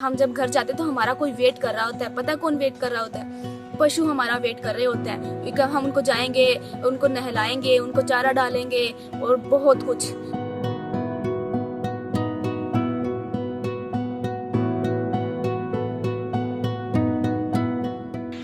हम जब घर जाते तो हमारा कोई वेट कर रहा होता है। पता है कौन वेट कर रहा होता है? पशु हमारा वेट कर रहे होते हैं। हम उनको जाएंगे, उनको नहलाएंगे, उनको चारा डालेंगे और बहुत कुछ।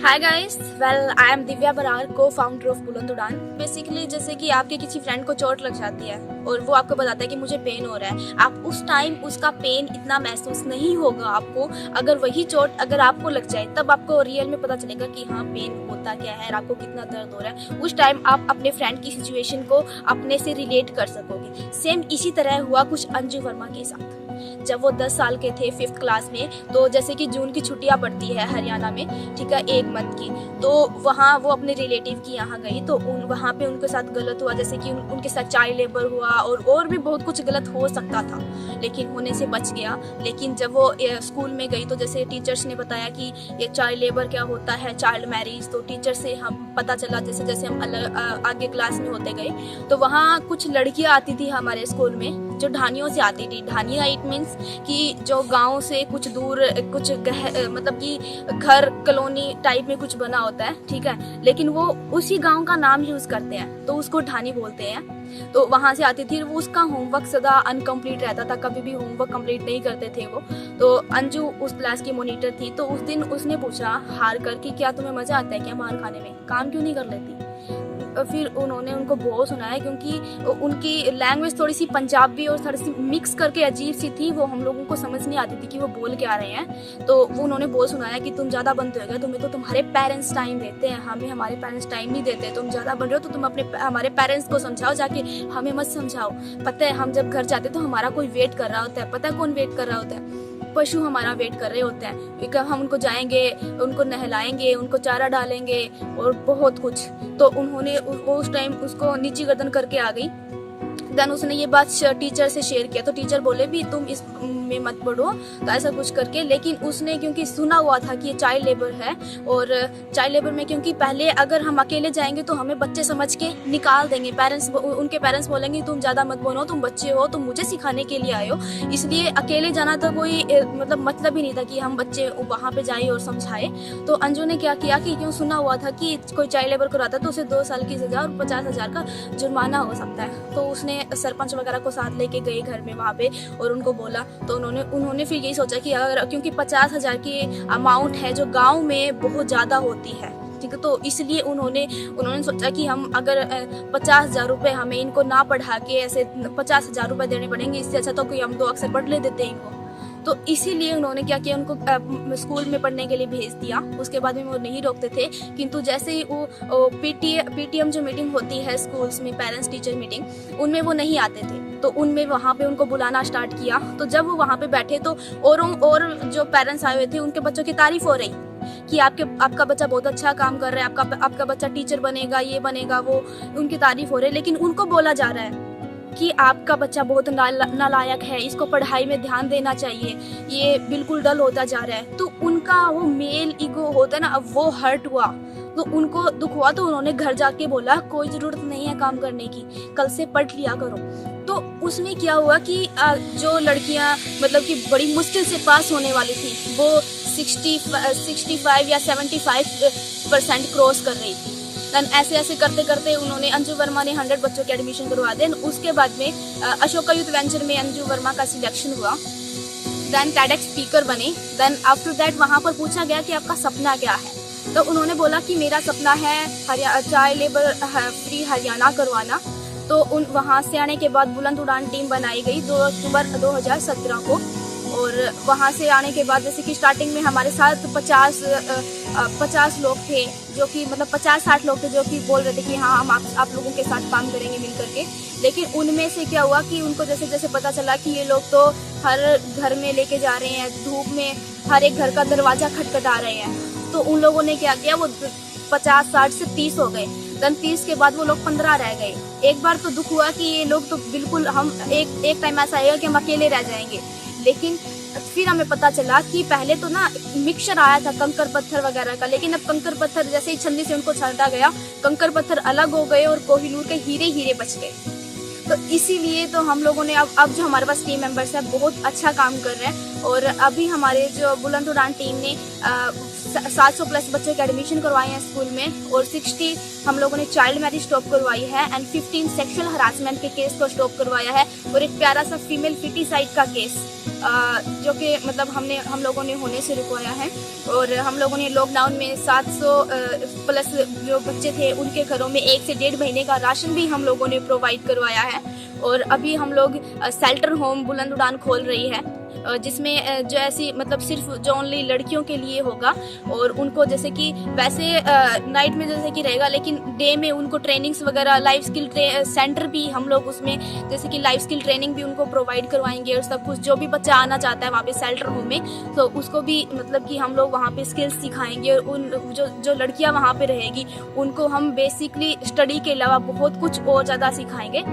Hi guys, well I am Divya Brar, co founder of बुलंद उड़ान। बेसिकली जैसे कि आपके किसी फ्रेंड को चोट लग जाती है और वो आपको बताता है कि मुझे पेन हो रहा है, आप उस टाइम उसका पेन इतना महसूस नहीं होगा आपको। अगर वही चोट अगर आपको लग जाए तब आपको रियल में पता चलेगा कि हाँ पेन होता क्या है और आपको कितना दर्द हो रहा है। उस टाइम आप अपने फ्रेंड की सिचुएशन को अपने से रिलेट कर सकोगे। सेम इसी तरह हुआ कुछ अंजू वर्मा के साथ। जब वो 10 साल के थे 5th क्लास में, तो जैसे कि जून की छुट्टियां पड़ती है हरियाणा में, ठीक है, 1 मंथ की, तो वहाँ वो अपने रिलेटिव की यहाँ गई। तो वहाँ पे उनके साथ गलत हुआ, जैसे कि उनके साथ चाइल्ड लेबर हुआ और भी बहुत कुछ गलत हो सकता था, लेकिन होने से बच गया। लेकिन जब वो स्कूल में गई तो जैसे टीचर्स ने बताया कि ये चाइल्ड लेबर क्या होता है, चाइल्ड मैरिज, तो टीचर से हम पता चला, जैसे जैसे हम अलग आगे क्लास में होते गए तो वहाँ कुछ लड़कियाँ आती थी हमारे स्कूल में जो ढानियों से आती थी। ढानिया इट मीन्स कि जो गांव से कुछ दूर कुछ मतलब कि घर कॉलोनी टाइप में कुछ बना होता है, ठीक है, लेकिन वो उसी गांव का नाम यूज करते हैं तो उसको ढानी बोलते हैं। तो वहां से आती थी, वो उसका होमवर्क सदा अनकम्प्लीट रहता था, कभी भी होमवर्क कंप्लीट नहीं करते थे वो। तो अंजू उस क्लास की मॉनिटर थी, तो उस दिन उसने पूछा हार कर कि क्या तुम्हें मजा आता है क्या मार खाने में, काम क्यों नहीं कर लेती। फिर उन्होंने उनको बहुत सुनाया, क्योंकि उनकी लैंग्वेज थोड़ी सी पंजाबी और थोड़ी सी मिक्स करके अजीब सी थी, वो हम लोगों को समझ नहीं आती थी कि वो बोल क्या रहे हैं। तो वो उन्होंने बहुत सुनाया कि तुम ज़्यादा बनते हो गए, तुम्हें तो तुम्हारे पेरेंट्स टाइम देते हैं, हमें हमारे पेरेंट्स टाइम नहीं देते, तुम ज़्यादा बन रहे हो तो तुम अपने हमारे पेरेंट्स को समझाओ, जाके हमें मत समझाओ। पता है हम जब घर जाते तो हमारा कोई वेट कर रहा होता है। पता है कौन वेट कर रहा होता है? पशु हमारा वेट कर रहे होते हैं। हम उनको जाएंगे, उनको नहलाएंगे, उनको चारा डालेंगे और बहुत कुछ। तो उन्होंने उस टाइम उसको नीची गर्दन करके आ गई। देन उसने ये बात टीचर से शेयर किया, तो टीचर बोले भी तुम इस में मत पढ़ो, तो ऐसा कुछ करके। लेकिन उसने क्योंकि सुना हुआ था कि ये चाइल्ड लेबर है, और चाइल्ड लेबर में क्योंकि पहले अगर हम अकेले जाएंगे तो हमें बच्चे समझ के निकाल देंगे, उनके पेरेंट्स बोलेंगे तुम ज़्यादा मत बोलो, तुम बच्चे हो, तुम मुझे सिखाने के लिए आए हो। इसलिए अकेले जाना तो कोई मतलब ही नहीं था कि हम बच्चे वहाँ पे जाए और समझाए। तो अंजू ने क्या किया कि क्यों सुना हुआ था कि कोई चाइल्ड लेबर कराता तो उसे 2 साल की सजा और 50,000 का जुर्माना हो सकता है। तो उसने सरपंच वगैरह को साथ लेके गए घर में वहाँ पे और उनको बोला। तो उन्होंने फिर यही सोचा कि अगर क्योंकि 50,000 की अमाउंट है जो गांव में बहुत ज़्यादा होती है, ठीक है, तो इसलिए उन्होंने सोचा कि हम अगर 50,000 रुपये हमें इनको ना पढ़ा के ऐसे 50,000 रुपये देने पड़ेंगे, इससे अच्छा तो कोई हम 2 अक्षर पढ़ ले देते इनको। तो इसीलिए उन्होंने क्या किया, उनको स्कूल में पढ़ने के लिए भेज दिया। उसके बाद में वो नहीं रोकते थे, किंतु जैसे ही वो पीटीएम जो मीटिंग होती है स्कूल्स में, पेरेंट्स टीचर मीटिंग, उनमें वो नहीं आते थे। तो उनमें वहाँ पे उनको बुलाना स्टार्ट किया। तो जब वो वहाँ पे बैठे तो और जो पेरेंट्स आए हुए थे उनके बच्चों की तारीफ हो रही कि आपका बच्चा बहुत अच्छा काम कर रहा है, आपका बच्चा टीचर बनेगा, ये बनेगा, वो उनकी तारीफ हो रही है। लेकिन उनको बोला जा रहा है कि आपका बच्चा बहुत नालायक है, इसको पढ़ाई में ध्यान देना चाहिए, ये बिल्कुल डल होता जा रहा है। तो उनका वो मेल ईगो होता है ना, अब वो हर्ट हुआ, तो उनको दुख हुआ। तो उन्होंने घर जाके बोला कोई ज़रूरत नहीं है काम करने की, कल से पढ़ लिया करो। तो उसमें क्या हुआ कि जो लड़कियां मतलब कि बड़ी मुश्किल से पास होने वाली थी, वो 65 या 75% क्रॉस कर रही थी। देन ऐसे ऐसे करते करते उन्होंने, अंजू वर्मा ने 100 बच्चों के एडमिशन करवा दें। उसके बाद में अशोका यूथ वेंचर में अंजू वर्मा का सिलेक्शन हुआ। देन TEDx स्पीकर बने। देन आफ्टर दैट वहाँ पर पूछा गया कि आपका सपना क्या है, तो उन्होंने बोला कि मेरा सपना है चाइल्ड लेबर फ्री हरियाणा करवाना। तो वहाँ से आने के बाद बुलंद उड़ान टीम बनाई गई 2 अक्टूबर 2017 को। और वहाँ से आने के बाद जैसे कि स्टार्टिंग में हमारे साथ 50 लोग थे, जो कि मतलब 50-60 लोग थे जो कि बोल रहे थे कि हाँ हम आप लोगों के साथ काम करेंगे मिल करके। लेकिन उनमें से क्या हुआ कि उनको जैसे जैसे पता चला कि ये लोग तो हर घर में लेके जा रहे हैं, धूप में हर एक घर का दरवाज़ा खटखटा रहे हैं, तो उन लोगों ने क्या किया, वो 50-60 से 30 हो गए। देन 30 के बाद वो लोग 15 रह गए। एक बार तो दुख हुआ कि ये लोग तो बिल्कुल, हम एक टाइम ऐसा आएगा कि हम अकेले रह जाएंगे। लेकिन फिर हमें पता चला कि पहले तो ना मिक्सचर आया था कंकर पत्थर वगैरह का, लेकिन अब कंकर पत्थर जैसे ही छन्नी से उनको छांटा गया, कंकर पत्थर अलग हो गए और कोहिनूर के हीरे हीरे बच गए। तो इसीलिए तो हम लोगों ने अब जो हमारे पास टीम मेंबर्स है बहुत अच्छा काम कर रहे हैं। और अभी हमारे जो बुलंद उड़ान टीम ने 700 प्लस बच्चे के एडमिशन करवाए हैं स्कूल में, और 60 हम लोगों ने चाइल्ड मैरिज स्टॉप करवाई है, एंड 15 सेक्सुअल हरासमेंट के केस को स्टॉप करवाया है, और एक प्यारा सा फीमेल फिटिसाइड का केस जो कि मतलब हम लोगों ने होने से रुकवाया है। और हम लोगों ने लॉकडाउन में 700 प्लस जो बच्चे थे उनके घरों में 1 से 1.5 महीने का राशन भी हम लोगों ने प्रोवाइड करवाया है। और अभी हम लोग शेल्टर होम बुलंद उड़ान खोल रही है, जिसमें जो ऐसी मतलब सिर्फ जो ओनली लड़कियों के लिए होगा, और उनको जैसे कि वैसे नाइट में जैसे कि रहेगा, लेकिन डे में उनको ट्रेनिंग्स वगैरह लाइफ स्किल सेंटर भी हम लोग उसमें जैसे कि लाइफ स्किल ट्रेनिंग भी उनको प्रोवाइड करवाएंगे। और सब कुछ जो भी बच्चा आना चाहता है वहाँ पे शेल्टर होम में, तो उसको भी मतलब कि हम लोग वहाँ पे स्किल्स सिखाएंगे। और उन जो लड़कियाँ वहाँ पे रहेगी उनको हम बेसिकली स्टडी के अलावा बहुत कुछ और ज़्यादा सिखाएंगे।